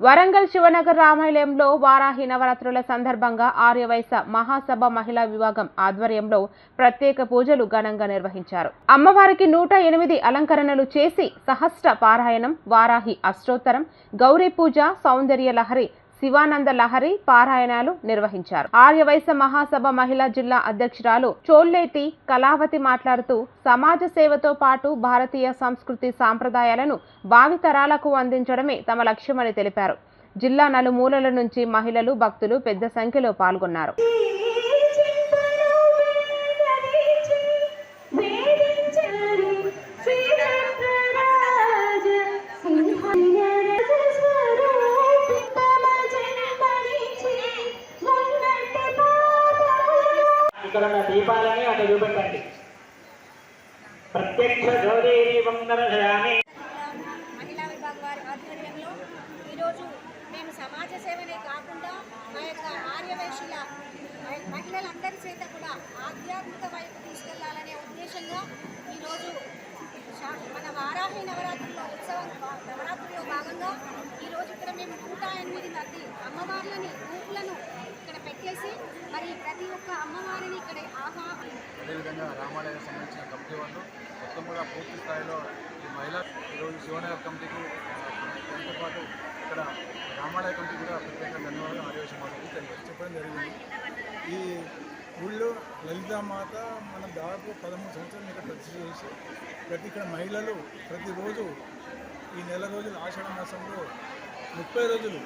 వరంగల్ శివనగర్ రామాలయంలో వారాహి నవరాత్రుల సందర్భంగా ఆర్యవైశ్య మహాసభ మహిళా విభాగం ఆధ్వర్యంలో ప్రత్యేక పూజలు ఘనంగా నిర్వహించారు. అమ్మవారికి 108 అలంకరణలు చేసి సహస్ర పారాయణం, వారాహి అష్టోత్తరం, గౌరీ పూజ, సౌందర్య లహరి, శివానంద లహరి పారాయణాలు నిర్వహించారు. ఆర్యవైశ్య మహాసభ మహిళా జిల్లా అధ్యక్షురాలు చోల్లేటి కళావతి మాట్లాడుతూ సమాజ సేవతో పాటు భారతీయ సంస్కృతి సాంప్రదాయాలను భావితరాలకు అందించడమే తమ లక్ష్యమని తెలిపారు. జిల్లా నలుమూలల నుంచి మహిళలు, భక్తులు పెద్ద సంఖ్యలో పాల్గొన్నారు. ఇక్కడ ఉన్న దీపాలని అటు చూపెట్టండి. ప్రత్యక్ష జ్యోతిని వందనయామి. మహిళా విభాగం వారి ఆధ్వర్యంలో ఈరోజు మేము సమాజ సేవనే కాకుండా మా యొక్క ఆర్యవైశ్యుల మహిళలందరి చేత కూడా ఆధ్యాత్మిక వైపు తీసుకెళ్లాలనే ఉద్దేశంగా ఈరోజు మన వారాహి నవరాత్రుల్లో భాగంగా ఈరోజు ఇక్కడ మేము 108 మంది అమ్మవార్లని రూపులను ఇక్కడ పెట్టేసి మరి ప్రతి ఒక్క అమ్మవారిని ఇక్కడ అదేవిధంగా రామాలయానికి సంబంధించిన కమిటీ వాళ్ళు మొత్తం కూడా పూర్తి స్థాయిలో ఈ మహిళా ఈరోజు శివనగర్ కమిటీకి దాంతో పాటు ఇక్కడ రామాలయ కమిటీ కూడా ప్రత్యేకంగా ధన్యవాదాలు ఆర్యవైశ్య మాతకి చెప్పడం జరిగింది. ఈ ఊళ్ళో లలితామాత మనం దాదాపు 13 సంవత్సరాలు ఇక్కడ ప్రతిష్ఠ చేసి ఇక్కడ మహిళలు ప్రతిరోజు ఈ నెల రోజులు ఆషాఢ మాసంలో 30 రోజులు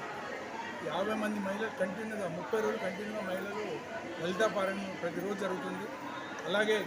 50 మంది మహిళలు కంటిన్యూగా 30 రోజులు కంటిన్యూగా మహిళలు లలితా పారాయణం ప్రతిరోజు జరుగుతుంది. అలాగే